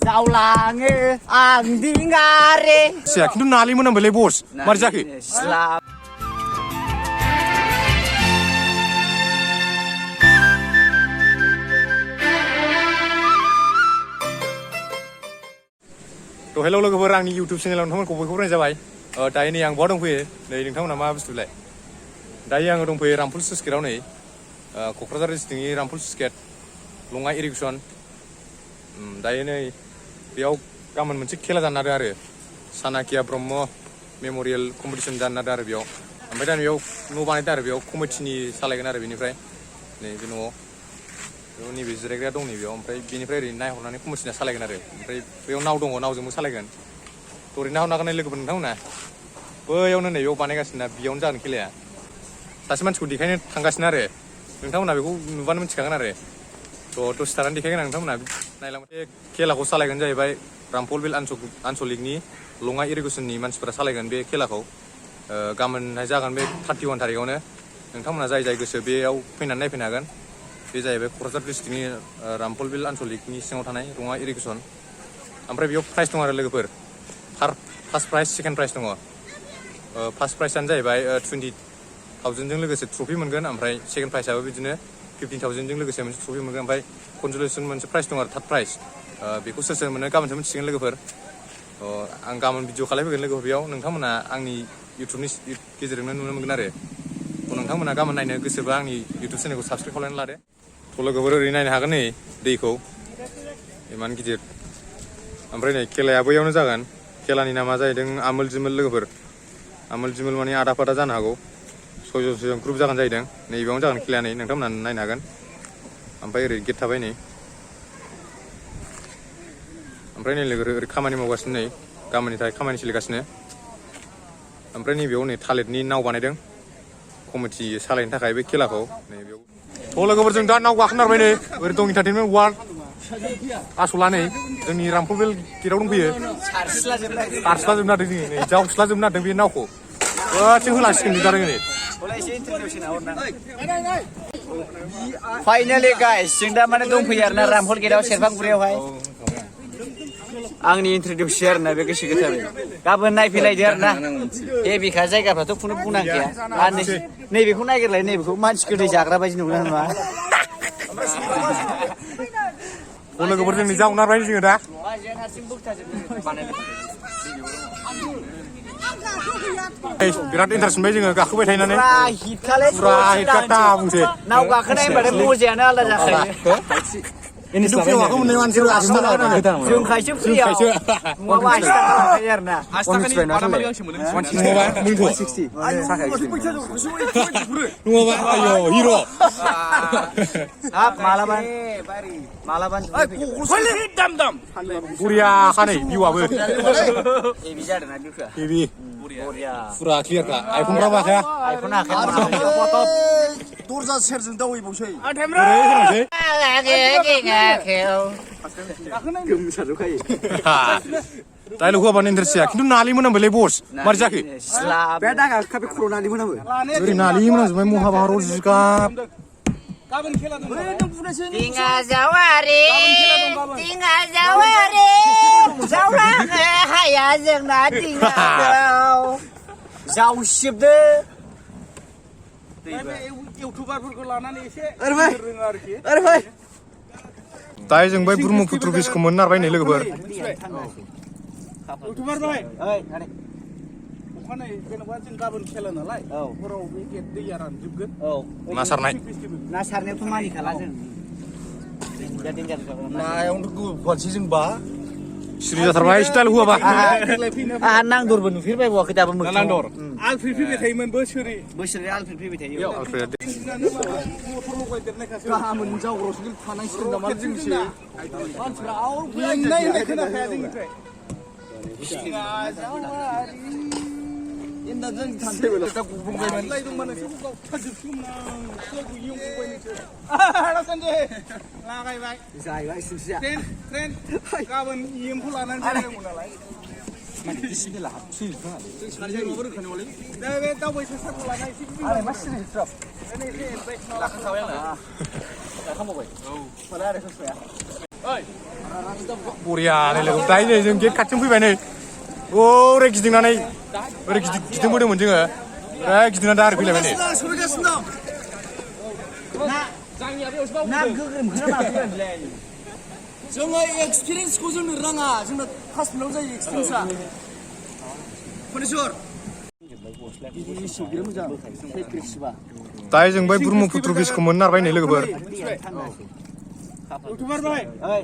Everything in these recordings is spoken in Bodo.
Saulange ang dingare. Siya, kintu nali mo nang beli bos. Mari jaki. To hello logoफोर आंनि YouTube channel नोंथांमोनखौ बयखौबो बरायनाय जाबाय। दायो नै आं बहा दंफैयो नै नोंथांमोना मा बुस्थुलाय दायो आङो दंफैयो रामफल स्लुइस गेटआव नै क'क्राझार डिस्ट्रिक्टनि रामफल स्लुइस गेट लङा इरिगेसन दायो नै बेयाव गाबोन मोनसे खेला जानो नागिरदों आरो सानाकिया ब्रह्म मेम'रियेल कम्पिटिसन जानो नागिरदों आरो बेयाव ओमफ्राय दा बेयाव न' बानायदों आरो बेयाव कमिटिनि सालायगोन आरो बेनिफ्राय नै बे न'आव नैबे जिरायग्राया दं नैबेयाव ओमफ्राय बेनिफ्राय ओरै नायहरनानै कमिटिना सालायगोन आरो ओमफ्राय बेयाव नाव दङ नावजोंबो सालायगोन ओरै नाहरनो हागोन लोगोफोर नोंथांमोना बैयावनो नै बेयाव बानायगासिनो बेयावनो जागोन खेलाया सासे मानसिखौ देखायनो थांगासिनो आरो नोंथांमोना बेखौ नुबानो मिथिखागोन आरो थ' दसे थानानै देखायगोन आं नोंथांमोना नायलांबाय खेलाखौ सालायगोन जाहैबाय रामफल बिल आनसलिकनि लङा इरिगेसननि मानसिफोरा सालायगोन बे खेलाखौ गाबोनहाय जागोन बे 31 थारिखआवनो नोंथांमोना जाय जाय गोसो बेयाव फैनानै नायफैनो हागोन बे जाहैबाय क'क्राझार डिस्ट्रिक्टनि रामफल बिल आनसलिकनि सिङाव थानाय लङा इरिगेसन ओमफ्राय बेयाव प्राइज दं आरो लोगोफोर फार्स्ट प्राइज सेकेन्ड प्राइज दङ फार्स्ट प्राइजआनो जाहैबाय 20,000जों लोगोसे ट्रफि मोनगोन ओमफ्राय सेकेन्ड प्राइजआबो बिदिनो 15,000जों लोगोसे मोनसे ट्रफि मोनगोन ओमफ्राय कनजुलेसन मोनसे प्राइज दं आरो थार्ड प्राइज बेखौ सोर सोर मोनो गाबोनसो मिथिसिगोन लोगोफोर आं गाबोन भिडिअ खालामफैगोन लोगोफोर बेयाव नोंथांमोना आंनि इउटुबनि गेजेरजोंनो नुनो मोनगोन आरो नोंथांमोना गाबोन नायनो गोसोबा आंनि इउटुब चेनेलखौ साबसक्राइब खालामनानै लादो थ' लोगोफोर ओरै नायनो हागोन नै दैखौ इमान गिदिर ओमफ्राय नै खेलाया बैयावनो जागोन खेलानि नामा जाहैदों आमोल जिमोल लोगोफोर आमोल जिमोल माने आदा फादा जानो हागौ 6 ग्रुप जागोन जाहैदों नैबेयावनो जागोन खेलाया नै नोंथांमोना नायनो हागोन ओमफ्राय ओरै गेट थाबाय नै ओमफ्राय नै लोगो ओरै खामानि मावगासिनो नै गाबोननि थाखाय खामानि सोलिगासिनो ओमफ्राय नैबेयाव नै थालिरनि नाव बानायदों कमिटि सालायनो थाखाय बे खेलाखौ नैबेयाव थ' लोगोफोर जों दा नाव गाखोनारबाय नै ओरै दं इन्टारटेनमेन्ट वार्ल्ड आसला नै जोंनि रामफल बिल गेटआव दंफैयो सारस्लाजोबनो नागिरदों जोङो नै जावस्लाजोबनो नागिरदों बे नावखौ जों होलांसिगोन नुजादों नै फाइनालि गाइस जों दा माने दंफैयो आरोना रामफल गेटआव सेरफांगुरियावहाय आंनि इन्ट्रडिउस आरोना बे गोसो गोथारै गाबोन नायफैलायदो आरोना हेबिखा जायगाफ्राथ' खुनु बुंनांखाया नैबेखौ नागिरलाय नैबेखौ मानसि गोदै जाग्रा बायदि नुगोना नुआ लोगोफोर जोंनि जावनारबाय जोङो दा बिराद इन्टारेस्ट मोनबाय जोङो गाखोबाय थानानै फुरा हिटखाटा बुंसै नाव गाखोनाय होनबाथाय मजायानो आलादा जाखायो फ्रियावखौ मोननाय मानसिफोरा 80 थाखा जोंखायसो फ्रियाव नङाबा 80 थाखा थाखायो आरोना 80 थाखानि गांसे मोनो नङाबा 160 नङाबा आयो हिर' हाब मालाबा दाम बुरिया खानै भिउआबो हेभि जादोंना भिउआ हेभि फुरा क्लियारखा आइफनफ्रा बाखाया आइफन आखाय दरजा सेरजों दावैबावसै डायलग होआबानो इन्टारेस्ट जाया खिन्थु नालि मोनामबायलै बस मारै जाखो बे दागा खाबे खर' नालि मोनामो ओरै नालि मोनामजोबबाय महाभारत जिगाब गाबोन खेला दं Tinga zawari zawlaङो हाया जोंना tingaव जावसिबदो इउटुबारफोरखौ लानानै एसे रोङो आरोखि दायो जों बै ब्रह्मपुत्र ब्रिजखौ मोननो नारबाय नै लोगोफोर इउटुबार भाई अखानायै जेनेबा जों गाबोन खेला नालाय हराव बे गेट दैया रानजोबगोन ना सारनाय ना सारनायावथ' मानिखाला जों नायावनो गोबावसै जों बा सिरि जाथारबाय स्टाइल होआबा आहा नांदरबो नुफेरबायबावाखै दाबो मोगथाङाव नांदर आलफ्रि फैबाय थायोमोन बोसोरै आलफ्रि फैबाय थायो आलफ्रेड मटर लगायदेरनायखासो गाहामोन जावग्रावसो थानांसिगोन नामा जोंसो मानसिफ्रा मेंनाय होननाय खोनाखाया जोंनिफ्राय जों थांसैमोन दा गुबुंबायमोन लायदोंमोन नोंसोरखौ गावथारजोबसिगौमोन आं दासान्दि लागायबाय जाहैबाय सिनसिया ट्रेन गाबोन इएमखौ लानानै फैनांगौ नालाय जों सानैजों माबा रोंखानांगौलै दा बे दावबायसा सारखौ लाना एसे लाखाखाबाय आङो जाखांबावबाय औ माला आरो ससया ओइ बरिया नै लोगो दायो नै जों गेट खाथियाव फैबाय नै ओरै गिदिंनानै ओरै गिदिंबोदोंमोन जोङो ओरै गिदिंनानै दा ओरै फैलायबाय नै सोलिगासिनो दं ना गोग्रोमखोना माखोलाय जोङो एक्सपिरियेन्सखौ जोंनो राङा जोंना फार्स्ट मिलाव जायो एक्सपिरियेन्सआ कनेश्वर दायो जों बै ब्रह्मपुत्र ब्रिजखौ मोननो नारबाय नै लोगोफोर इउटुबार भाई ओइ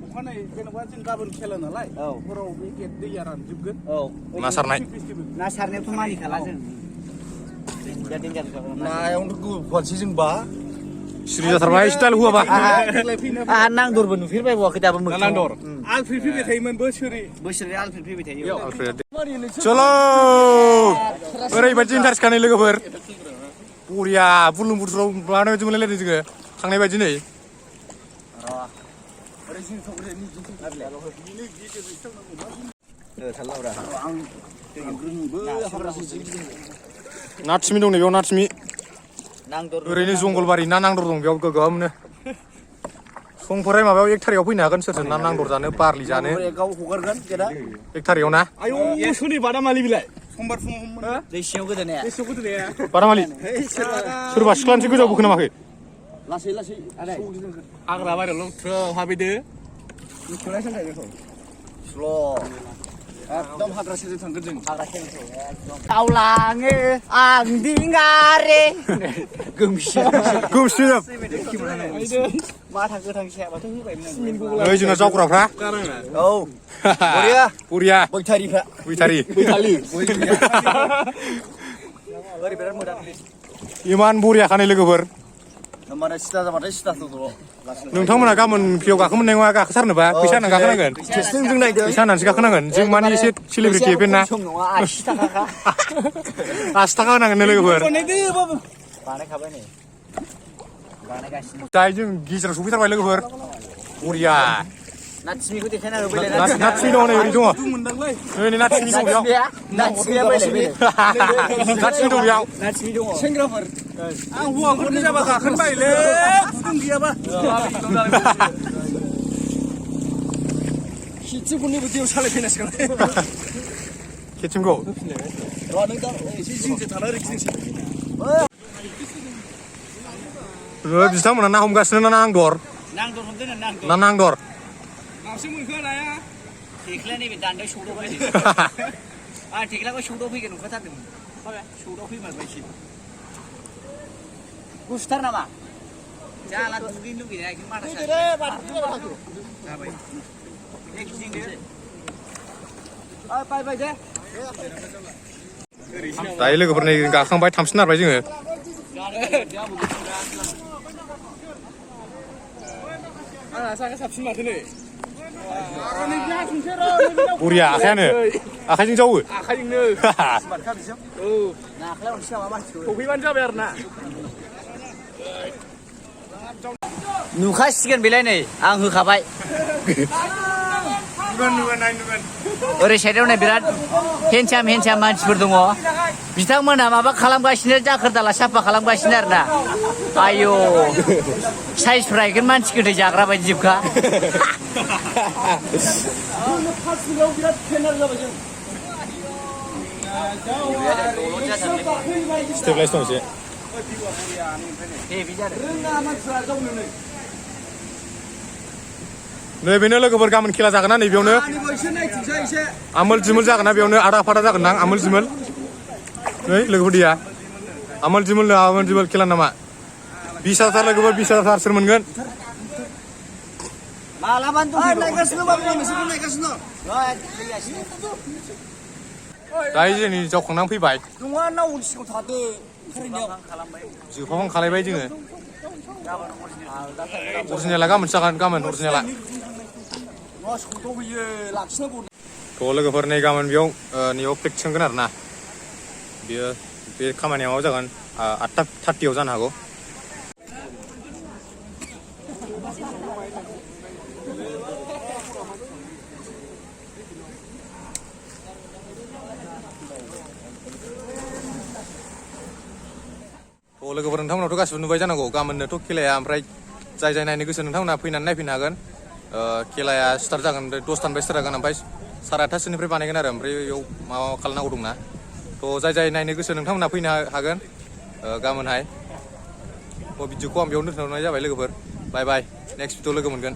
अखानायै जेनेबा जों गाबोन खेला नालाय औ हराव बे गेट दैया रानजोबगोन औ ना सारनाय ना सारनायावथ' मानिखाला जों नायावनो गोबावसै जों बा सिरि जाथारबाय स्टाइल हुआबा आहा नांदरबो नुफेरबाय बावाखै दाबो मोगथाङाव नांदर आलफ्रि फैबाय थायोमोन बोसोरै बोसोरै आलफ्रेड फैबाय थायो चलो ओरैबायदि इन्टारेस्ट नै लोगोफोर बरिया बुरलुंबुथुराव मानो बायदि मोनलायलायदों जोङो थांनाय बायदि नै ना थिमि दं नै बेयाव ना थिमि ओरैनो जंगलबारि ना नांदर दं बेयाव गोगोमनो संफोराय माबायाव एकथारियाव फैनो हागोन सोर सोर ना नांदर जानो बारलि जानो गाव हगारगोन गेदा एकथारियाव ना आयौ मोसौनि बादामालि बिलाय समबार फुङाव हमोना दैसियाव गोदोनाया दैसियाव गोदोनाया बादामालि सोरबा सिख्लानिसो गोजौआव बोखोनामाखै लासै लासै हाग्रा बारियावल' हाबैदो मिथिनाय सानखायो बेखौ स्ल' एकदम हाग्रा सेरजों थांगोन जों हाग्रा सेरजों आवलाङो आं दिंगारे गोमस्रिजोब माथा गोथां सायाबाथ' होबायमोन नै जोंना जावग्राफ्रा औ बरिया बरिया बैथारिफ्रा बैथारि ओरै बिराद मोजां इमान बरियाखानै लोगोफोर होमबाना सिदा जाबाथाय सिदाथ' नोंथांमोना गाबोन फ्रियाव गाखोमोननाय नङा गाखोथारनोबा फैसा होनानै गाखोनांगोन टेस्टिं जों नायदों फैसा होनानैसो गाखोनांगोन जों माने एसे सेलिब्रिटि एफेन ना 80 थाखा 80 थाखा होनांगोन नो लोगोफोर बानायखाबाय नै बानायगासिनो दायो जों गेजेराव सफैथारबाय लोगोफोर बरिया ना थिमिखौ देखायना होबाय ना थिमि दङ नै ओरै दङ मोनदांलै नै ना थिमि दङ बेयाव ना थिमिया बायलाय ना थिमि दं बेयाव ना थिमि दङ सेंग्राफोर आं हौवाफोरनि जाबा गाखोनो बायोलै गुदुं गैयाबा खिथिफोरनिबो दैयाव सालायफैनांसिगोन खेथिमखौ र' नों दा एसे जिंजों थाना ओरै गिदिंसै बिथांमोना ना हमगासिनो ना नांदर नांदर हमदों नांदर ना नांदर माबसे मोनखो नाया थेख्लाया नैबे दान्दायाव सौदावबाय आं थेख्लाखौ सौदाव फैगोन नुखाथारदोंमोन सौदाव फैमारबायसो गुसुथार नामा जाला दुगैनो लुगैनाया एखदम माथा जाबाय बाय दे दायो लोगोफोर नै गाखांबाय थामसिन नारबाय जोङो आंना सागा साबसिन माथो नै बरिया आखाइजों जावो आखाइजोंनो औ सौफैबानो जाबाय आरो ना नुखासिगोन बेलाय नै आं होखाबाय नुगोन ओरै साइडआव नै बिराद हेन्डसाम मानसिफोर दङ बिथांमोनहा माबा खालामगासिनो दाखोर दाला साफा खालामगासिनो आरो ना आयौ साइजफ्रा एकदम मानसि गोथै जाग्रा बायदि जोबखा स्टेबलाइज दं एसे नै बेनो लोगोफोर गाबोन खेला जागोन ना नैबेयावनो आमोल जिमोल जागोन ना बेयावनो आदा फादा जागोन ना आमोल जिमोल नै लोगोफोर दैया आमोल जिमोल खेला नामा 20,000 लोगोफोर 20,000 सोर मोनगोन दायो जोंनि जावखांनानै फैबाय जोफाहां खालायबाय जोङो अरिजिनेला गाबोन जागोन गाबोन अरिजिनेला थ' लोगोफोर नै गाबोन बेयाव नैयाव प्रेक्टिस थांगोन आरो ना बेयो बे खामानिया माबा जागोन 8:30 जानो हागौ लोगोफोर नोंथांमोनावथ' गासिबो नुबाय जानांगौ गाबोननोथ' खेलाया ओमफ्राय जाय नायनो गोसो नोंथांमोना फैनानै नायफैनो हागोन खेलाया स्टार्ट जागोन 10थानिफ्राय स्टार्ट जागोन ओमफ्राय 8:30सोनिफ्राय बानायगोन आरो ओमफ्राय बेयाव माबा खालामनांगौ दंना थ' जाय नायनो गोसो नोंथांमोना फैनो हागोन गाबोनहाय भिडिअखौ आं बेयावनो दोनथ'नाय जाबाय लोगोफोर बाय बाय नेक्स्ट भिडिअ लोगो मोनगोन